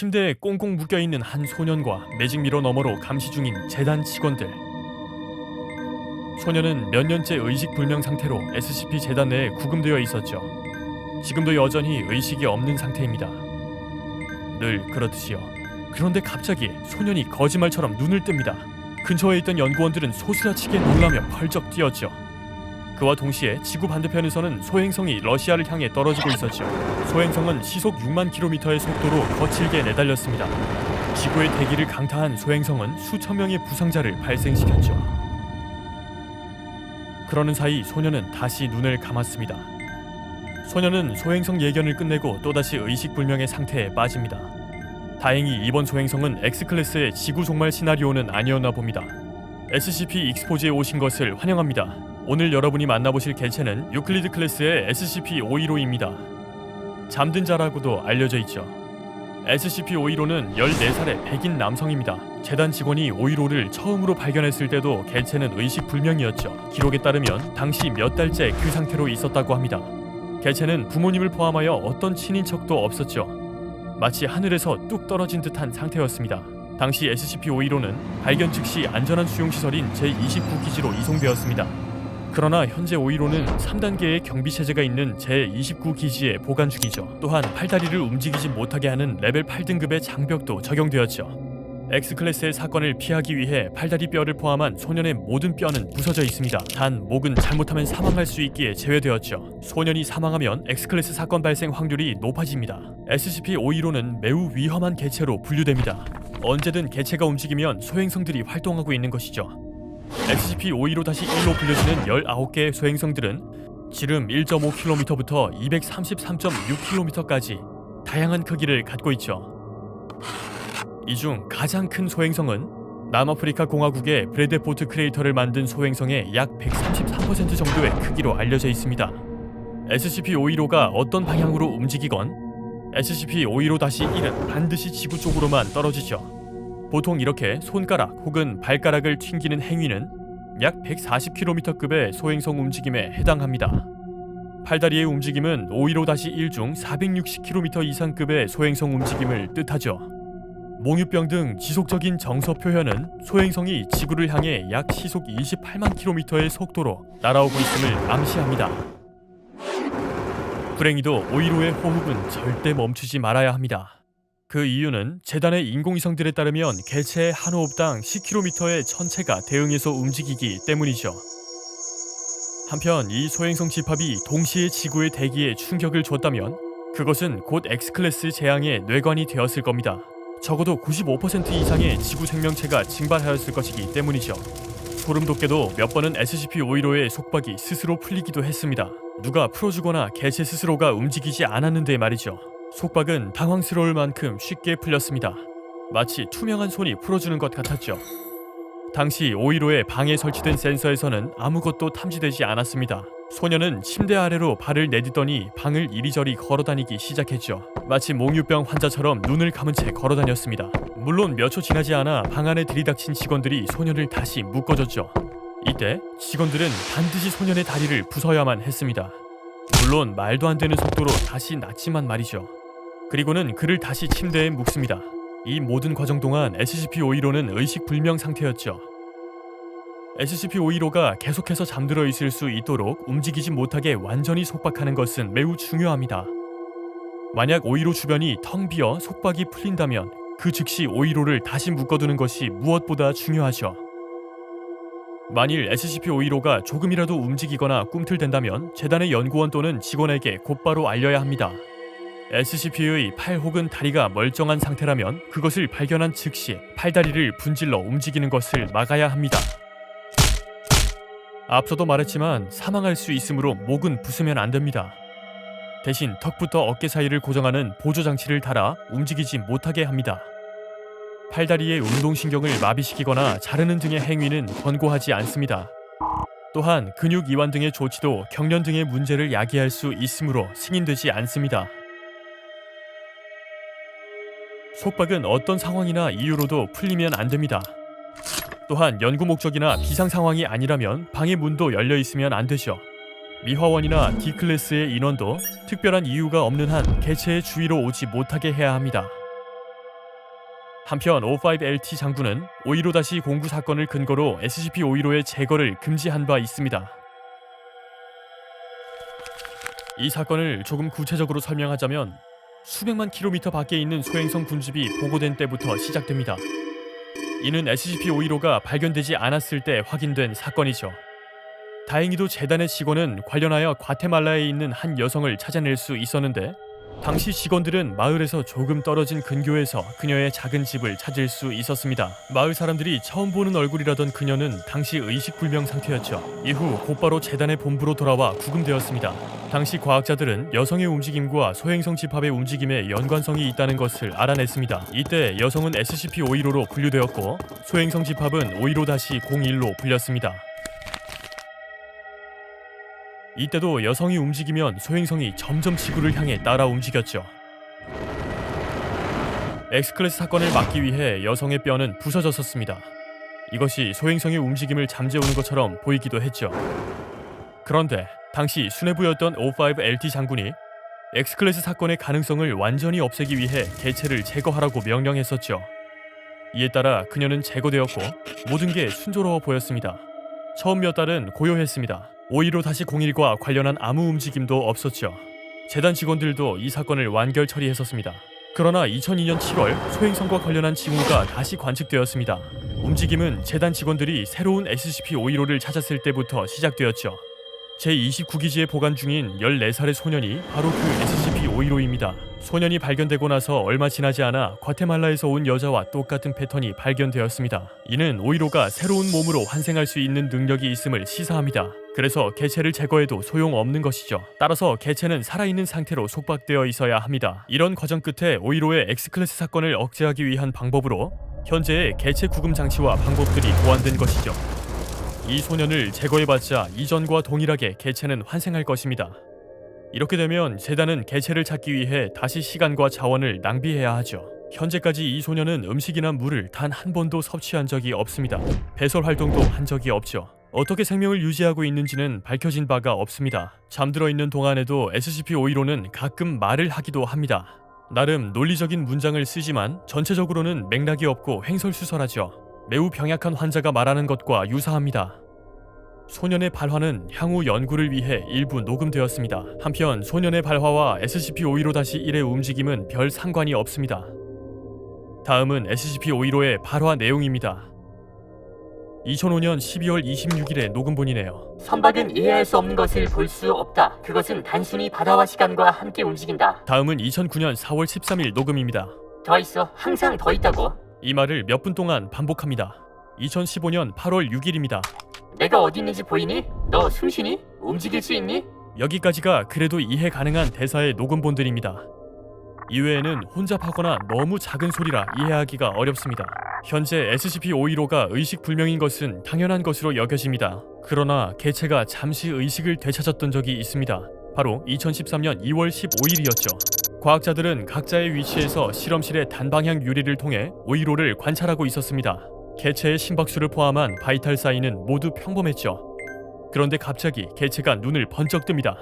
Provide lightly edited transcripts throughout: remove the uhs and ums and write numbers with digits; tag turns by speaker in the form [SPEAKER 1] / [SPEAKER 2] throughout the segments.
[SPEAKER 1] 침대에 꽁꽁 묶여있는 한 소년과 매직미러 너머로 감시 중인 재단 직원들. 소년은 몇 년째 의식불명 상태로 SCP 재단 내에 구금되어 있었죠. 지금도 여전히 의식이 없는 상태입니다. 늘 그렇듯이요. 그런데 갑자기 소년이 거짓말처럼 눈을 뜹니다. 근처에 있던 연구원들은 소스라치게 놀라며 펄쩍 뛰었죠. 그와 동시에 지구 반대편에서는 소행성이 러시아를 향해 떨어지고 있었죠. 소행성은 시속 6만 km의 속도로 거칠게 내달렸습니다. 지구의 대기를 강타한 소행성은 수천 명의 부상자를 발생시켰죠. 그러는 사이 소년은 다시 눈을 감았습니다. 소년은 소행성 예견을 끝내고 또다시 의식불명의 상태에 빠집니다. 다행히 이번 소행성은 X클래스의 지구 종말 시나리오는 아니었나 봅니다. SCP 익스포즈에 오신 것을 환영합니다. 오늘 여러분이 만나보실 개체는 유클리드 클래스의 SCP-515입니다. 잠든 자라고도 알려져 있죠. SCP-515는 14살의 백인 남성입니다. 재단 직원이 515를 처음으로 발견했을 때도 개체는 의식불명이었죠. 기록에 따르면 당시 몇 달째 그 상태로 있었다고 합니다. 개체는 부모님을 포함하여 어떤 친인척도 없었죠. 마치 하늘에서 뚝 떨어진 듯한 상태였습니다. 당시 SCP-515는 발견 즉시 안전한 수용시설인 제29기지로 이송되었습니다. 그러나 현재 515는 3단계의 경비체제가 있는 제29기지에 보관 중이죠. 또한 팔다리를 움직이지 못하게 하는 레벨 8등급의 장벽도 적용되었죠. X클래스의 사건을 피하기 위해 팔다리 뼈를 포함한 소년의 모든 뼈는 부서져 있습니다. 단 목은 잘못하면 사망할 수 있기에 제외되었죠. 소년이 사망하면 X클래스 사건 발생 확률이 높아집니다. SCP-515는 매우 위험한 개체로 분류됩니다. 언제든 개체가 움직이면 소행성들이 활동하고 있는 것이죠. SCP-515-1로 불려지는 19개의 소행성들은 지름 1.5km부터 233.6km까지 다양한 크기를 갖고 있죠. 이 중 가장 큰 소행성은 남아프리카 공화국의 브래드포트 크레이터를 만든 소행성의 약 133% 정도의 크기로 알려져 있습니다. SCP-515가 어떤 방향으로 움직이건 SCP-515-1은 반드시 지구 쪽으로만 떨어지죠. 보통 이렇게 손가락 혹은 발가락을 튕기는 행위는 약 140km급의 소행성 움직임에 해당합니다. 팔다리의 움직임은 515-1 중 460km 이상급의 소행성 움직임을 뜻하죠. 몽유병 등 지속적인 정서 표현은 소행성이 지구를 향해 약 시속 28만 km의 속도로 날아오고 있음을 암시합니다. 불행히도 515의 호흡은 절대 멈추지 말아야 합니다. 그 이유는 재단의 인공위성들에 따르면 개체의 한 호흡당 10km의 천체가 대응해서 움직이기 때문이죠. 한편 이 소행성 집합이 동시에 지구의 대기에 충격을 줬다면 그것은 곧 X클래스 재앙의 뇌관이 되었을 겁니다. 적어도 95% 이상의 지구 생명체가 증발하였을 것이기 때문이죠. 소름 돋게도 몇 번은 SCP-515의 속박이 스스로 풀리기도 했습니다. 누가 풀어주거나 개체 스스로가 움직이지 않았는데 말이죠. 속박은 당황스러울 만큼 쉽게 풀렸습니다. 마치 투명한 손이 풀어주는 것 같았죠. 당시 515의 방에 설치된 센서에서는 아무것도 탐지되지 않았습니다. 소년은 침대 아래로 발을 내딛더니 방을 이리저리 걸어다니기 시작했죠. 마치 몽유병 환자처럼 눈을 감은 채 걸어다녔습니다. 물론 몇 초 지나지 않아 방 안에 들이닥친 직원들이 소년을 다시 묶어줬죠. 이때 직원들은 반드시 소년의 다리를 부숴야만 했습니다. 물론 말도 안 되는 속도로 다시 낫지만 말이죠. 그리고는 그를 다시 침대에 묶습니다. 이 모든 과정 동안 SCP-515는 의식불명 상태였죠. SCP-515가 계속해서 잠들어 있을 수 있도록 움직이지 못하게 완전히 속박하는 것은 매우 중요합니다. 만약 515 주변이 텅 비어 속박이 풀린다면 그 즉시 515를 다시 묶어두는 것이 무엇보다 중요하죠. 만일 SCP-515가 조금이라도 움직이거나 꿈틀댄다면 재단의 연구원 또는 직원에게 곧바로 알려야 합니다. SCP의 팔 혹은 다리가 멀쩡한 상태라면 그것을 발견한 즉시 팔다리를 분질러 움직이는 것을 막아야 합니다. 앞서도 말했지만 사망할 수 있으므로 목은 부수면 안 됩니다. 대신 턱부터 어깨 사이를 고정하는 보조장치를 달아 움직이지 못하게 합니다. 팔다리의 운동신경을 마비시키거나 자르는 등의 행위는 권고하지 않습니다. 또한 근육 이완 등의 조치도 경련 등의 문제를 야기할 수 있으므로 승인되지 않습니다. 속박은 어떤 상황이나 이유로도 풀리면 안 됩니다. 또한 연구 목적이나 비상 상황이 아니라면 방의 문도 열려 있으면 안 되죠. 미화원이나 D클래스의 인원도 특별한 이유가 없는 한 개체의 주위로 오지 못하게 해야 합니다. 한편 O5LT 장군은 515-09 사건을 근거로 SCP-515의 제거를 금지한 바 있습니다. 이 사건을 조금 구체적으로 설명하자면 수백만 킬로미터 밖에 있는 소행성 군집이 보고된 때부터 시작됩니다. 이는 SCP-515가 발견되지 않았을 때 확인된 사건이죠. 다행히도 재단의 직원은 관련하여 과테말라에 있는 한 여성을 찾아낼 수 있었는데 당시 직원들은 마을에서 조금 떨어진 근교에서 그녀의 작은 집을 찾을 수 있었습니다. 마을 사람들이 처음 보는 얼굴이라던 그녀는 당시 의식불명 상태였죠. 이후 곧바로 재단의 본부로 돌아와 구금되었습니다. 당시 과학자들은 여성의 움직임과 소행성 집합의 움직임에 연관성이 있다는 것을 알아냈습니다. 이때 여성은 SCP-515로 분류되었고 소행성 집합은 515-01로 불렸습니다. 이때도 여성이 움직이면 소행성이 점점 지구를 향해 따라 움직였죠. X클래스 사건을 막기 위해 여성의 뼈는 부서졌었습니다. 이것이 소행성의 움직임을 잠재우는 것처럼 보이기도 했죠. 그런데 당시 수뇌부였던 O5LT 장군이 X클래스 사건의 가능성을 완전히 없애기 위해 개체를 제거하라고 명령했었죠. 이에 따라 그녀는 제거되었고 모든 게 순조로워 보였습니다. 처음 몇 달은 고요했습니다. 515-01과 관련한 아무 움직임도 없었죠. 재단 직원들도 이 사건을 완결 처리했었습니다. 그러나 2002년 7월 소행성과 관련한 징후가 다시 관측되었습니다. 움직임은 재단 직원들이 새로운 SCP-515를 찾았을 때부터 시작되었죠. 제29기지에 보관 중인 14살의 소년이 바로 그 SCP-515입니다. 소년이 발견되고 나서 얼마 지나지 않아 과테말라에서 온 여자와 똑같은 패턴이 발견되었습니다. 이는 515가 새로운 몸으로 환생할 수 있는 능력이 있음을 시사합니다. 그래서 개체를 제거해도 소용없는 것이죠. 따라서 개체는 살아있는 상태로 속박되어 있어야 합니다. 이런 과정 끝에 515의 X클래스 사건을 억제하기 위한 방법으로 현재의 개체 구금 장치와 방법들이 보완된 것이죠. 이 소년을 제거해봤자 이전과 동일하게 개체는 환생할 것입니다. 이렇게 되면 재단은 개체를 찾기 위해 다시 시간과 자원을 낭비해야 하죠. 현재까지 이 소년은 음식이나 물을 단 한 번도 섭취한 적이 없습니다. 배설 활동도 한 적이 없죠. 어떻게 생명을 유지하고 있는지는 밝혀진 바가 없습니다. 잠들어 있는 동안에도 SCP-515는 가끔 말을 하기도 합니다. 나름 논리적인 문장을 쓰지만 전체적으로는 맥락이 없고 횡설수설하죠. 매우 병약한 환자가 말하는 것과 유사합니다. 소년의 발화는 향후 연구를 위해 일부 녹음되었습니다. 한편 소년의 발화와 SCP-515-1의 움직임은 별 상관이 없습니다. 다음은 SCP-515의 발화 내용입니다. 2005년 12월 26일의 녹음본이네요.
[SPEAKER 2] 선박은 이해할 수 없는 것을 볼 수 없다. 그것은 단순히 바다와 시간과 함께 움직인다.
[SPEAKER 1] 다음은 2009년 4월 13일 녹음입니다.
[SPEAKER 2] 더 있어. 항상 더 있다고.
[SPEAKER 1] 이 말을 몇 분 동안 반복합니다. 2015년 8월 6일입니다.
[SPEAKER 2] 내가 어디 있는지 보이니? 너 숨쉬니? 움직일 수 있니?
[SPEAKER 1] 여기까지가 그래도 이해 가능한 대사의 녹음본들입니다. 이외에는 혼잡하거나 너무 작은 소리라 이해하기가 어렵습니다. 현재 SCP-515가 의식불명인 것은 당연한 것으로 여겨집니다. 그러나 개체가 잠시 의식을 되찾았던 적이 있습니다. 바로 2013년 2월 15일이었죠. 과학자들은 각자의 위치에서 실험실의 단방향 유리를 통해 515를 관찰하고 있었습니다. 개체의 심박수를 포함한 바이탈 사인은 모두 평범했죠. 그런데 갑자기 개체가 눈을 번쩍 뜹니다.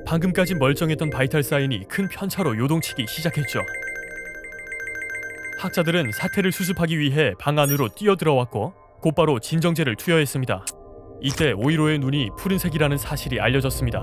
[SPEAKER 1] 방금까지 멀쩡했던 바이탈 사인이 큰 편차로 요동치기 시작했죠. 학자들은 사태를 수습하기 위해 방 안으로 뛰어들어왔고 곧바로 진정제를 투여했습니다. 이때 515의 눈이 푸른색이라는 사실이 알려졌습니다.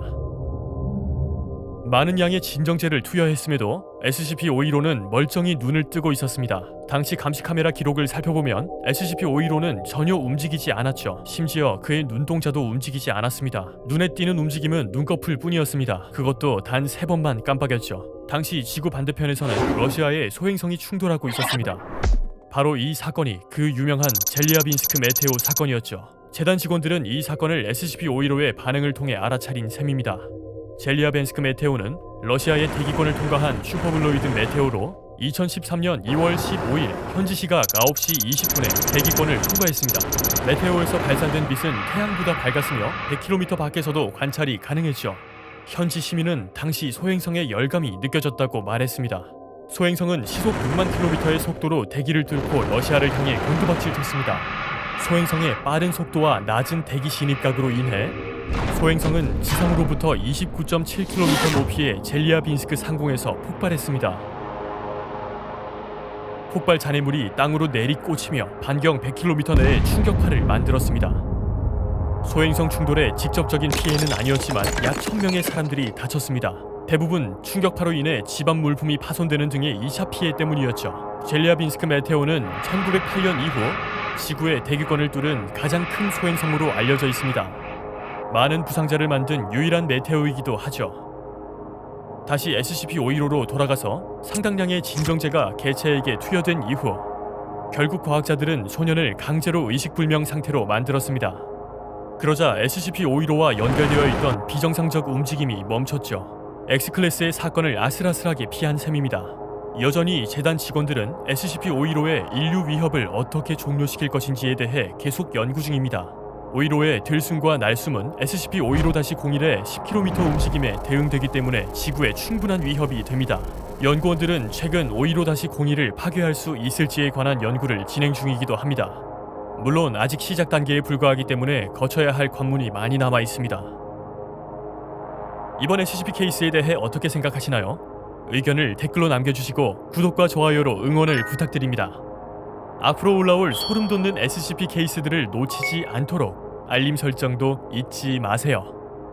[SPEAKER 1] 많은 양의 진정제를 투여했음에도 SCP-515는 멀쩡히 눈을 뜨고 있었습니다. 당시 감시 카메라 기록을 살펴보면 SCP-515는 전혀 움직이지 않았죠. 심지어 그의 눈동자도 움직이지 않았습니다. 눈에 띄는 움직임은 눈꺼풀 뿐이었습니다. 그것도 단 3번만 깜빡였죠. 당시 지구 반대편에서는 러시아의 소행성이 충돌하고 있었습니다. 바로 이 사건이 그 유명한 젤리아빈스크 메테오 사건이었죠. 재단 직원들은 이 사건을 SCP-515의 반응을 통해 알아차린 셈입니다. 젤리아벤스크 메테오는 러시아의 대기권을 통과한 슈퍼블로이드 메테오로 2013년 2월 15일 현지 시각 9시 20분에 대기권을 통과했습니다. 메테오에서 발산된 빛은 태양보다 밝았으며 100km 밖에서도 관찰이 가능했죠. 현지 시민은 당시 소행성의 열감이 느껴졌다고 말했습니다. 소행성은 시속 6만 km의 속도로 대기를 뚫고 러시아를 향해 곤두박질했습니다. 소행성의 빠른 속도와 낮은 대기 진입각으로 인해 소행성은 지상으로부터 29.7km 높이의 젤리아빈스크 상공에서 폭발했습니다. 폭발 잔해물이 땅으로 내리꽂히며 반경 100km 내에 충격파를 만들었습니다. 소행성 충돌의 직접적인 피해는 아니었지만 약 1000명의 사람들이 다쳤습니다. 대부분 충격파로 인해 집안 물품이 파손되는 등의 2차 피해 때문이었죠. 젤리아빈스크 메테오는 1908년 이후 지구의 대기권을 뚫은 가장 큰 소행성으로 알려져 있습니다. 많은 부상자를 만든 유일한 메테오이기도 하죠. 다시 SCP-515로 돌아가서 상당량의 진정제가 개체에게 투여된 이후 결국 과학자들은 소년을 강제로 의식불명 상태로 만들었습니다. 그러자 SCP-515와 연결되어 있던 비정상적 움직임이 멈췄죠. X클래스의 사건을 아슬아슬하게 피한 셈입니다. 여전히 재단 직원들은 SCP-515의 인류 위협을 어떻게 종료시킬 것인지에 대해 계속 연구 중입니다. 515의 들숨과 날숨은 SCP-515-01의 10km 움직임에 대응되기 때문에 지구에 충분한 위협이 됩니다. 연구원들은 최근 515-01을 파괴할 수 있을지에 관한 연구를 진행 중이기도 합니다. 물론 아직 시작 단계에 불과하기 때문에 거쳐야 할 관문이 많이 남아 있습니다. 이번 SCP 케이스에 대해 어떻게 생각하시나요? 의견을 댓글로 남겨주시고 구독과 좋아요로 응원을 부탁드립니다. 앞으로 올라올 소름 돋는 SCP 케이스들을 놓치지 않도록 알림 설정도 잊지 마세요.